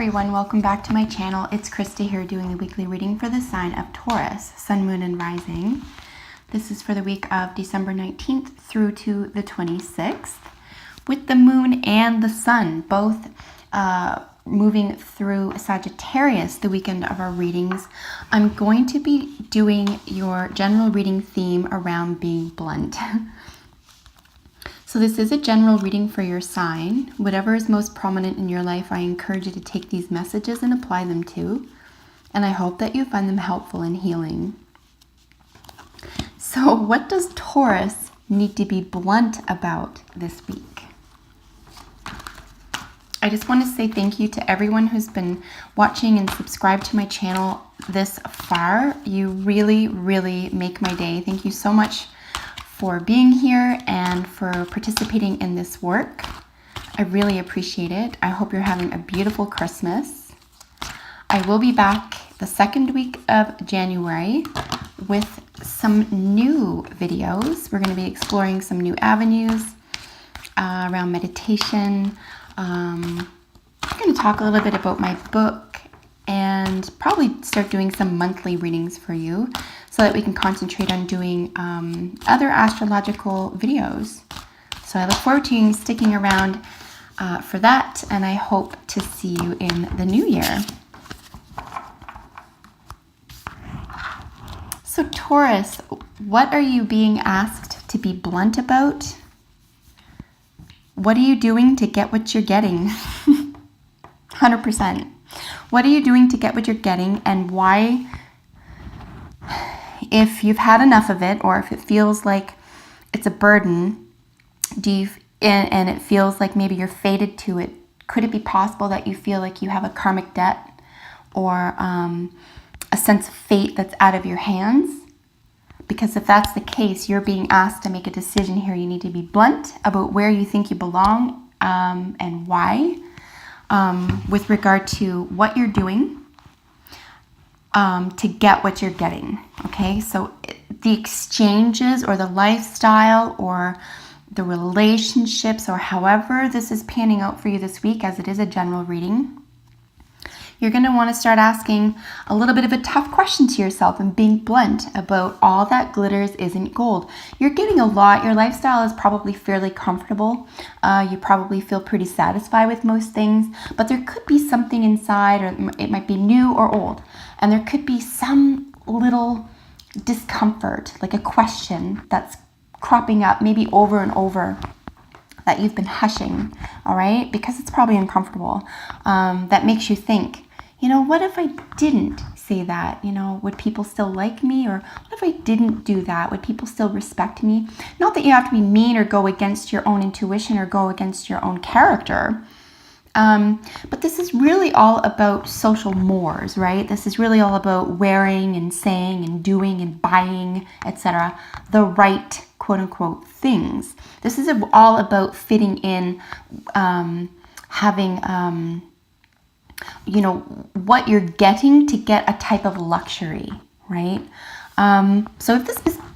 everyone, welcome back to my channel. It's Krista here doing the weekly reading for the sign of Taurus, Sun, Moon, and Rising. This is for the week of December 19th through to the 26th, with the Moon and the Sun both moving through Sagittarius the weekend of our readings. I'm going to be doing your general reading theme around being blunt. So this is a general reading for your sign. Whatever is most prominent in your life, I encourage you to take these messages and apply them to. And I hope that you find them helpful and healing. So what does Taurus need to be blunt about this week? I just want to say thank you to everyone who's been watching and subscribed to my channel this far. You really, really make my day. Thank you so much for being here and for participating in this work. I really appreciate it. I hope you're having a beautiful Christmas. I will be back the second week of January with some new videos. We're going to be exploring some new avenues around meditation. I'm going to talk a little bit about my book and probably start doing some monthly readings for you so that we can concentrate on doing other astrological videos. So I look forward to you sticking around for that, and I hope to see you in the new year. So Taurus, what are you being asked to be blunt about? What are you doing to get what you're getting? 100%. What are you doing to get what you're getting, and why? If you've had enough of it, or if it feels like it's a burden, and it feels like maybe you're fated to it, could it be possible that you feel like you have a karmic debt or a sense of fate that's out of your hands? Because if that's the case, you're being asked to make a decision here. You need to be blunt about where you think you belong and why, with regard to what you're doing to get what you're getting. Okay, so the exchanges or the lifestyle or the relationships, or however this is panning out for you this week, as it is a general reading, you're going to want to start asking a little bit of a tough question to yourself and being blunt about all that glitters isn't gold. You're getting a lot. Your lifestyle is probably fairly comfortable. You probably feel pretty satisfied with most things, but there could be something inside, or it might be new or old, and there could be some little discomfort, like a question that's cropping up maybe over and over that you've been hushing, all right, because it's probably uncomfortable, that makes you think, you know, what if I didn't say that? You know, would people still like me? Or what if I didn't do that? Would people still respect me? Not that you have to be mean or go against your own intuition or go against your own character. But this is really all about social mores, right? This is really all about wearing and saying and doing and buying, etc. the right, quote unquote, things. This is all about fitting in, having, you know, what you're getting to get a type of luxury, right? So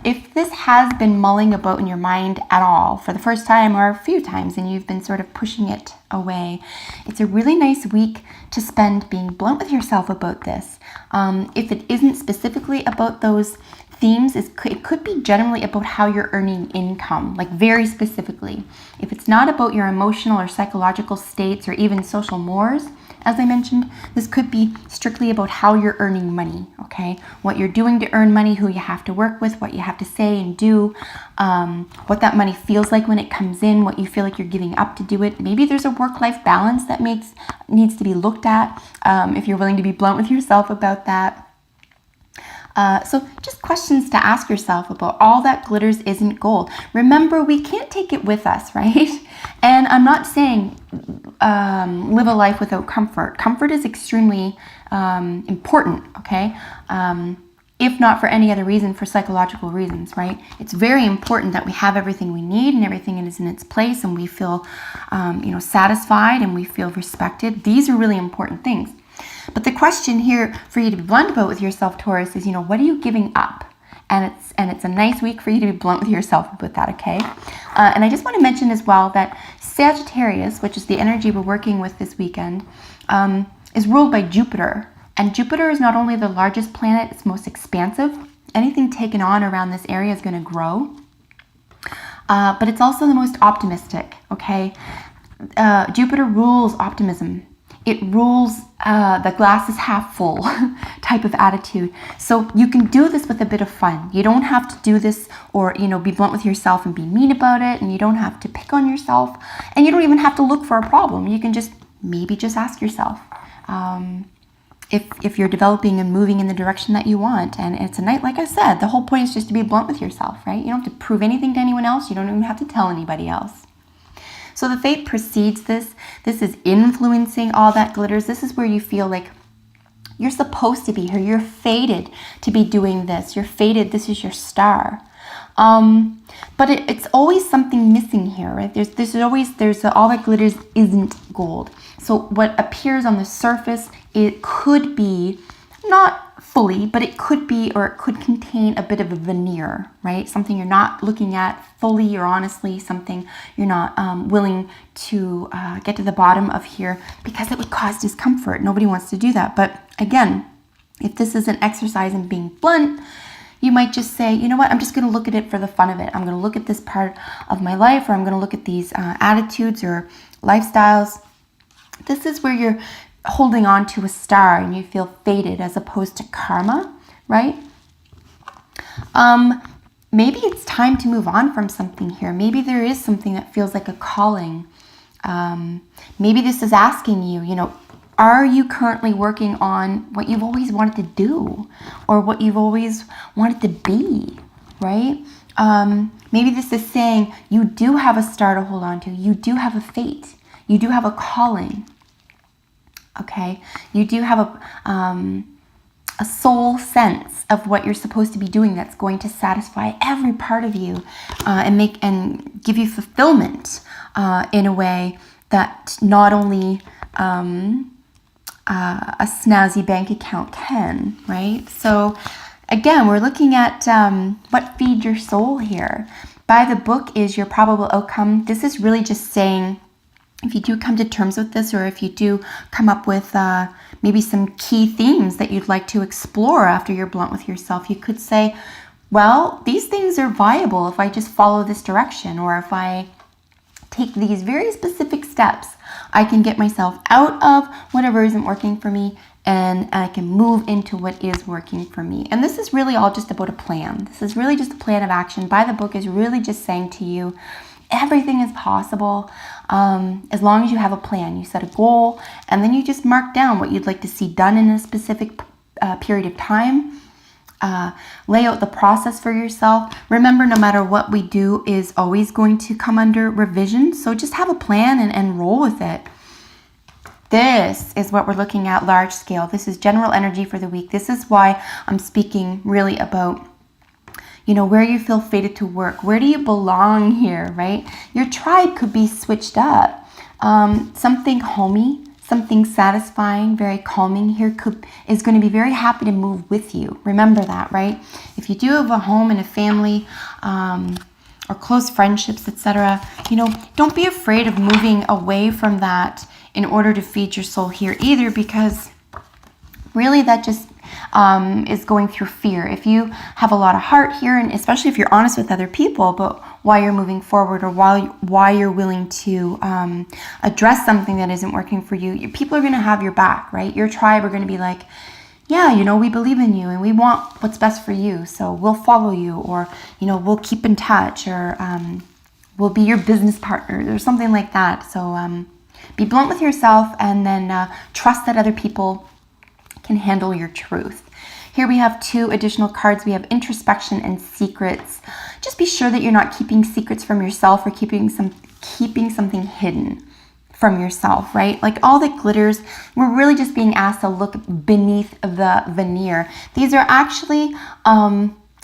if this has been mulling about in your mind at all for the first time or a few times, and you've been sort of pushing it away, it's a really nice week to spend being blunt with yourself about this. If it isn't specifically about those themes, it could be generally about how you're earning income, like very specifically. If it's not about your emotional or psychological states or even social mores, as I mentioned, this could be strictly about how you're earning money, okay? What you're doing to earn money, who you have to work with, what you have to say and do, what that money feels like when it comes in, what you feel like you're giving up to do it. Maybe there's a work-life balance that needs to be looked at, if you're willing to be blunt with yourself about that. So just questions to ask yourself about all that glitters isn't gold. Remember, we can't take it with us, right? And I'm not saying live a life without comfort. Comfort is extremely important, okay? If not for any other reason, for psychological reasons, right? It's very important that we have everything we need and everything is in its place, and we feel, you know, satisfied and we feel respected. These are really important things. But the question here for you to be blunt about with yourself, Taurus, is, you know, what are you giving up? And it's a nice week for you to be blunt with yourself about that, okay? And I just want to mention as well that Sagittarius, which is the energy we're working with this weekend, is ruled by Jupiter. And Jupiter is not only the largest planet, it's most expansive. Anything taken on around this area is going to grow. But it's also the most optimistic, okay? Jupiter rules optimism. It rules the glass is half full type of attitude. So you can do this with a bit of fun. You don't have to do this or, be blunt with yourself and be mean about it. And you don't have to pick on yourself. And you don't even have to look for a problem. You can maybe just ask yourself if you're developing and moving in the direction that you want. And it's a night, like I said, the whole point is just to be blunt with yourself, right? You don't have to prove anything to anyone else. You don't even have to tell anybody else. So the fate precedes this. This is influencing all that glitters. This is where you feel like you're supposed to be here. You're fated to be doing this. You're fated. This is your star. But it's always something missing here, right? There's all that glitters isn't gold. So what appears on the surface, it could be not fully, but it could be, or it could contain a bit of a veneer, right? Something you're not looking at fully or honestly, something you're not willing to get to the bottom of here because it would cause discomfort. Nobody wants to do that. But again, if this is an exercise in being blunt, you might just say, you know what, I'm just going to look at it for the fun of it. I'm going to look at this part of my life, or I'm going to look at these attitudes or lifestyles. This is where you're holding on to a star and you feel fated as opposed to karma, right? Maybe it's time to move on from something here. Maybe there is something that feels like a calling. Maybe this is asking you, are you currently working on what you've always wanted to do or what you've always wanted to be, right? Maybe this is saying you do have a star to hold on to. You do have a fate. You do have a calling. Okay, you do have a soul sense of what you're supposed to be doing that's going to satisfy every part of you and give you fulfillment in a way that not only a snazzy bank account can, right? So again, we're looking at what feeds your soul here. By the book is your probable outcome. This is really just saying, if you do come to terms with this, or if you do come up with maybe some key themes that you'd like to explore after you're blunt with yourself, you could say, well, these things are viable if I just follow this direction, or if I take these very specific steps, I can get myself out of whatever isn't working for me and I can move into what is working for me. And this is really all just about a plan. This is really just a plan of action. By the book is really just saying to you, everything is possible as long as you have a plan. You set a goal and then you just mark down what you'd like to see done in a specific period of time. Lay out the process for yourself. Remember, no matter what we do is always going to come under revision. So just have a plan and roll with it. This is what we're looking at large scale. This is general energy for the week. This is why I'm speaking really about where you feel fated to work. Where do you belong here, right? Your tribe could be switched up. Something homey, something satisfying, very calming here is going to be very happy to move with you. Remember that, right? If you do have a home and a family, or close friendships, etc., don't be afraid of moving away from that in order to feed your soul here either, because really that just is going through fear. If you have a lot of heart here, and especially if you're honest with other people about why you're moving forward, or why you're willing to address something that isn't working for you, people are going to have your back, right? Your tribe are going to be like, yeah, we believe in you and we want what's best for you, so we'll follow you, or we'll keep in touch, or we'll be your business partners, or something like that. So be blunt with yourself, and then trust that other people can handle your truth. Here we have 2 additional cards. We have introspection and secrets. Just be sure that you're not keeping secrets from yourself, or keeping something hidden from yourself, right? Like all that glitters, we're really just being asked to look beneath the veneer. These are actually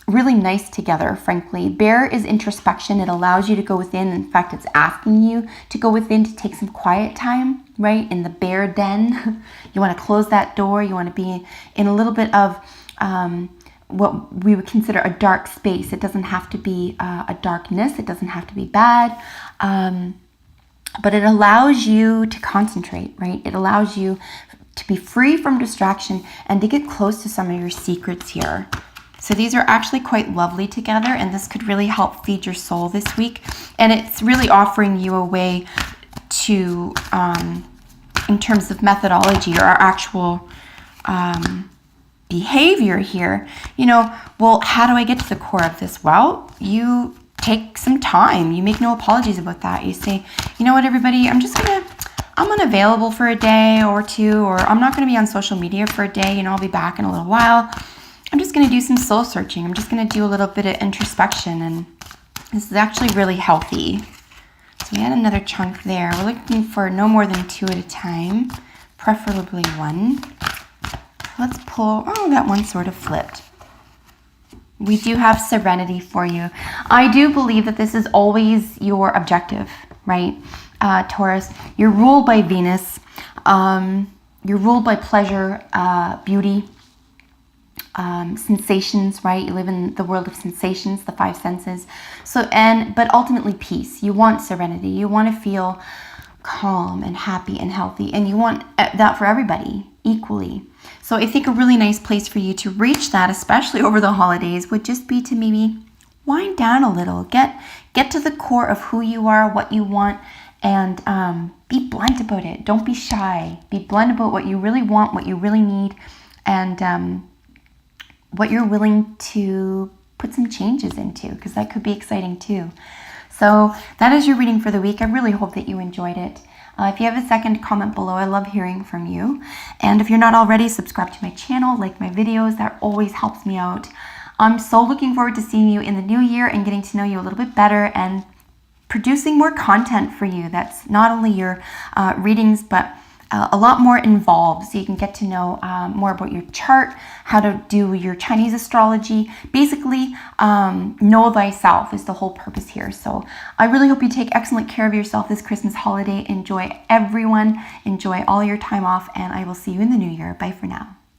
really nice together, frankly. Bear is introspection. It allows you to go within. In fact, it's asking you to go within to take some quiet time, right? In the bear den. You want to close that door. You want to be in a little bit of what we would consider a dark space. It doesn't have to be a darkness. It doesn't have to be bad. But it allows you to concentrate, right? It allows you to be free from distraction, and to get close to some of your secrets here. So these are actually quite lovely together, and this could really help feed your soul this week. And it's really offering you a way to, in terms of methodology or our actual behavior here, you know, well, how do I get to the core of this? Well, you take some time. You make no apologies about that. You say, you know what, everybody, I'm unavailable for a day or two, or I'm not going to be on social media for a day. You know, I'll be back in a little while. I'm just going to do some soul searching. I'm just going to do a little bit of introspection, and this is actually really healthy. So we had another chunk there. We're looking for no more than 2 at a time, preferably 1. Let's pull, oh, that one sort of flipped. We do have serenity for you. I do believe that this is always your objective, right? Taurus, you're ruled by Venus. You're ruled by pleasure, beauty, sensations, right? You live in the world of sensations, the 5 senses. But ultimately peace. You want serenity. You want to feel calm and happy and healthy, and you want that for everybody equally. So I think a really nice place for you to reach that, especially over the holidays, would just be to maybe wind down a little, get to the core of who you are, what you want, and be blunt about it. Don't be shy. Be blunt about what you really want, what you really need, and what you're willing to put some changes into, because that could be exciting too. So that is your reading for the week. I really hope that you enjoyed it. If you have a second, comment below. I love hearing from you. And if you're not already, subscribe to my channel, like my videos. That always helps me out. I'm so looking forward to seeing you in the new year and getting to know you a little bit better and producing more content for you. That's not only your readings, but a lot more involved, so you can get to know more about your chart, how to do your Chinese astrology. Basically, know thyself is the whole purpose here. So I really hope you take excellent care of yourself this Christmas holiday. Enjoy everyone. Enjoy all your time off, and I will see you in the new year. Bye for now.